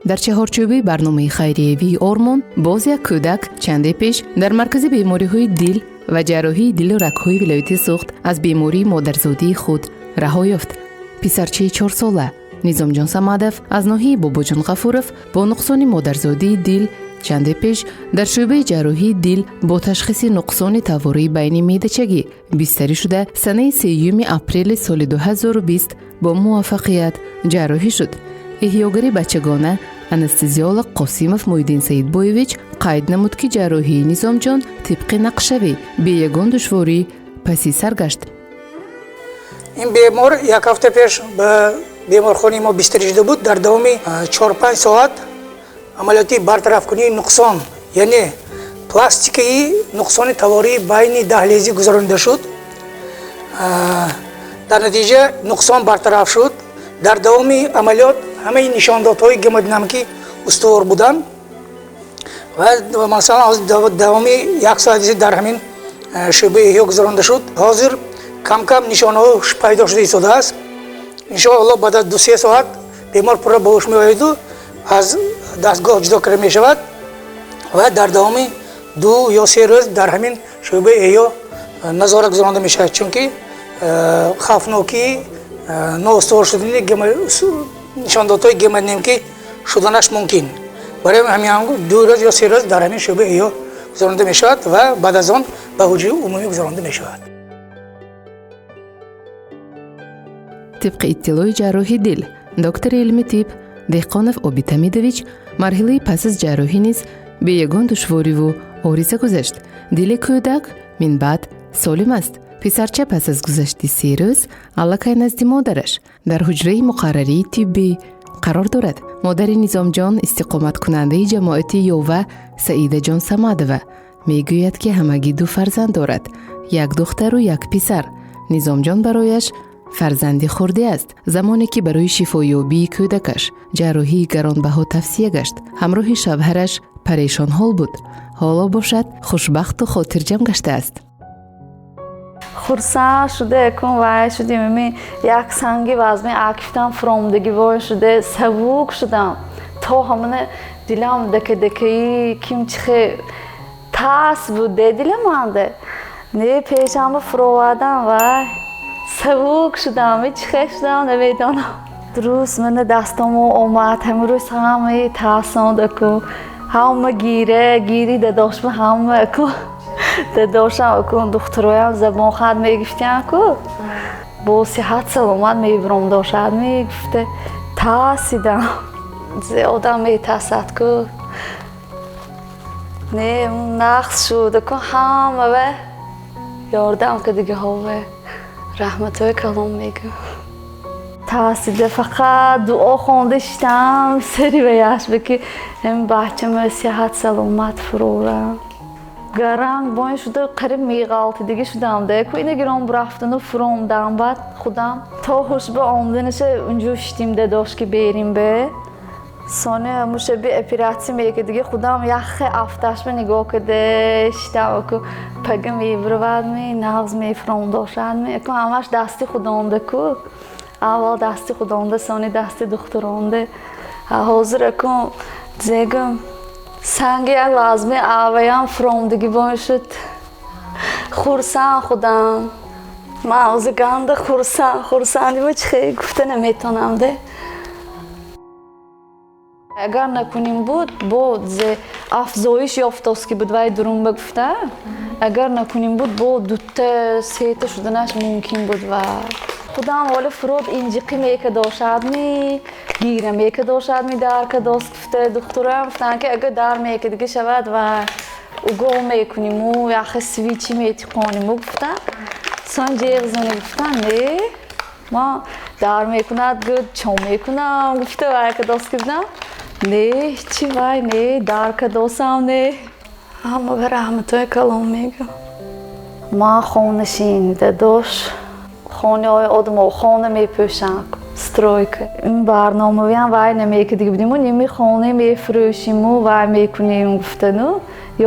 дар чаҳорчӯбаи барномаи хайриявии Ормон боз як кӯдак чанде пеш дар маркази бемориҳои дил ва ҷарроҳии дилу рагҳои вилояти Суғд аз бемории модарзодии худ раҳо ёфт. Писарчаи 4 сола Низомҷон Самадов аз ноҳияи Б.Ғафуров бо нуқсони модарзодии дил чанде пеш дар шӯъбаи ҷарроҳии дил бо ташхиси нуқсони тавории байни меъдачагӣ бистарӣ шуда санаи 3 апрели соли 2020 бомуваффақият ҷарроҳӣ шуд. эҳёгари бачагона анестезиолог Қосимов Муҳиддин Саидбоевич қайд намуд, ки ҷарроҳии Низомҷон тибқи нақшавӣ бе ягон душворӣ паси сар гашт. ин бемор як ҳафта пеш ба беморхонаи мо бистарӣ шуда буд. дар давоми 4-5 соат амалиёти бартарафкунии нуқсон, яъне пластикаи нуқсони тавории байни даҳлезӣ гузаронида шуд. дар натиҷа нуқсон бартараф шуд. дар давоми амалиёт ҳамаи нишондодҳои гемодинамикӣ устувор буданд ва масалан давоми 1 соат дар ҳамин шӯъба эҳё гузаронида шуд. ҳозир кам-кам нишонаҳо пайдо шуда истодааст. иншоаллоҳ баъд аз 2-3 соат бемор пурра ба ҳуш меояду аз дастгоҳ ҷудо карда мешавад ва дар давоми 2 ё 3 рӯз дар ҳамин шӯъба эҳё назорат гузаронида мешавад, чунки хавфнокии ноустувор шудани нишондодҳои гемодинамикӣ шуданаш мумкин. барои ҳамин 2 рӯз ё 3 рӯз дар ҳамин шӯъба эҳё гузаронида мешавад ва баъд аз он ба ҳуҷраи умумӣ гузаронида мешавад. тибқи иттилои ҷарроҳи дил доктори илми тиб Деҳқонов Обитамидович марҳилаи пас аз ҷарроҳӣ низ бе ягон душвориву ориза гузашт. дили кӯдак минбаъд солим аст. Писарча пас аз гузашти 3 рӯз аллакай назди модараш дар ҳуҷраи муқаррарии тиббӣ қарор дорад. модари Низомҷон истиқоматкунандаи ҷамоати ёва Саидаҷон Самадова мегӯяд, ки ҳамагӣ 2 фарзанд дорад, 1 духтару 1 писар. Низомҷон барояш фарзанди хурдӣ аст. замоне ки барои шифоёбии кӯдакаш ҷарроҳии гаронбаҳо тавсия гашт, ҳамроҳи шавҳараш парешонҳол буд. ҳоло бошад хушбахту хотирҷам гаштааст. хурсанд шуда кун вай шудем. як санги вазми акифтам фромдагӣ вой шуда сабук шудам. то ҳамона дилам дакадакаи кимчихе тарс буде диламанде. не пешама фуровадам вай сабук шудам. чихе шудам намедонам. дуруст мана дастамо омад ҳамрӯз ҳамаи тарсондаку ҳама гири дадошма ҳама ку дадошам ку духтуроям забон хат мегифтян ку бо сиҳат саломат мебиром дошад мегифте тарсидам. зиёда метарсад ку не нақс шуд ку ҳама ва ёрдам ка дигаҳове раҳматҳои калом мегӯ. тарсида фақат дуо хонда шидам сари ва яшба ки ҳамин бачама сиҳат саломат фурорам. гаранг боин шуда қариб меғалтидагӣ шудам да ку ина гиром рафтану фуромдам баъд худам то ҳушба омданаша унҷо шитимда дошт ки берим бе сони мушаби оператсия мекардиги худам яхе афташба нигоҳ карда шитам ку пага мебиравадми нағз мефуромдошадми ку ҳамаш дасти худонда ку аввал дасти худонда сони дасти духтуронда. ҳозир ку зегам санги як лазми аваям фуромдагӣ бой шуд. хурсанд худам мағзи ганда хурсандима чихе гуфта наметонам де. агар накуним буд бо афзоиш ёфтост ки буд вай дурун багуфта агар накуним буд бо 2-3 шуданаш мумкин буд ва худам ҳоли фурод инҷиқӣ мекадошадми гира мекадошадми дарка дост гуфта духтураям гуфтанд ки агар дар мекадигӣ шавад ва угоҳ мекуниму яхе свичи метиқониму гуфта сон ҷеғзани гуфта не ма дар мекунад гуд чом мекунам гуфта вай кадост кидам не ҳичи вай не дарка досам не ҳама ва раҳматҳои калом мегӯ. ма хонашинида дошт хонаҳои одамо хона мепӯшанд стройка ин барномавиам вай намекардиги будиму ними хона мефурӯшиму вай мекунем гуфтану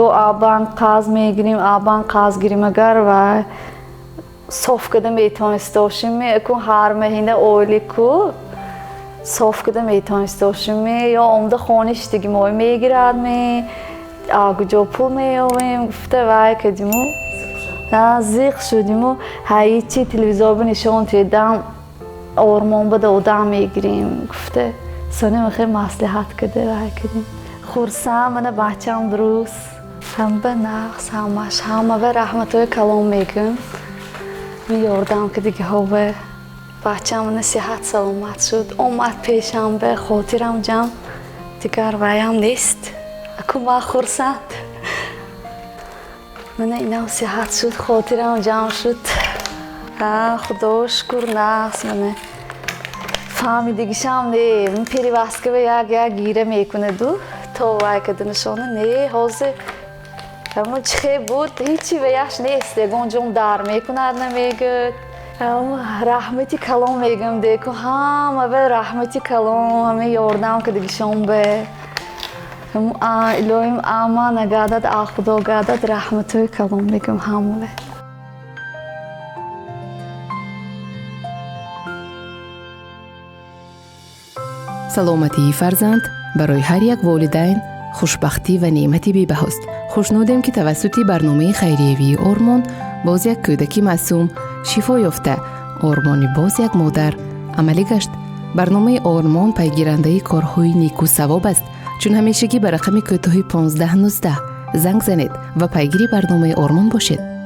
ё абан қарз мегирем абан қарз гирем агар вай соф карда метавонистошим ку ҳар маҳина ойли ку صاف کده میتونستیم یا عمده خانش دیگه ما میگیرد آگوجا پول میآوریم گفته وای کردیم و زیق شدیم و هیچی تلویزیون نشون دیدم ارمون بده و دام میگیریم گفته سونی میخوای مصلحت کده وای کردیم خورسم من بچه‌ام درست هم به نقص همه به رحمت‌های کلام میگم میاردم که دیگه هوا بچه‌م صحت سلامت شد اومد پیشم به خاطرم جمع دیگر ویم نیست اکو ما خورسند من اینم صحت شد خاطرم جمع شد خدا شکر نقص من فهمیدگیشم نه من پیری واسکه به یک گیره میکنه دو تا وای که دنشانه نه حاضر اما چه بود هیچی ویش نیست گنجم در میکند نمیگد رحمتی کلام میگم دیگه همه به رحمتی کلام همه یاردم که دیگه شما به الهیم اما نگادت خدا گادت رحمتی کلام میگم همه саломатии фарзанд барои ҳар як волидайн хушбахтӣ ва неъмати бебаҳост. хушнудем ки тавассути барномаи хайриявии Ормон боз як кӯдаки маъсум шифо ёфта ормони боз як модар амалӣ гашт. барномаи Ормон пайгирандаи корҳои неку савоб аст. чун ҳамешагӣ ба рақами кӯтоҳи 1519 занг занед ва пайгири барномаи Ормон бошед.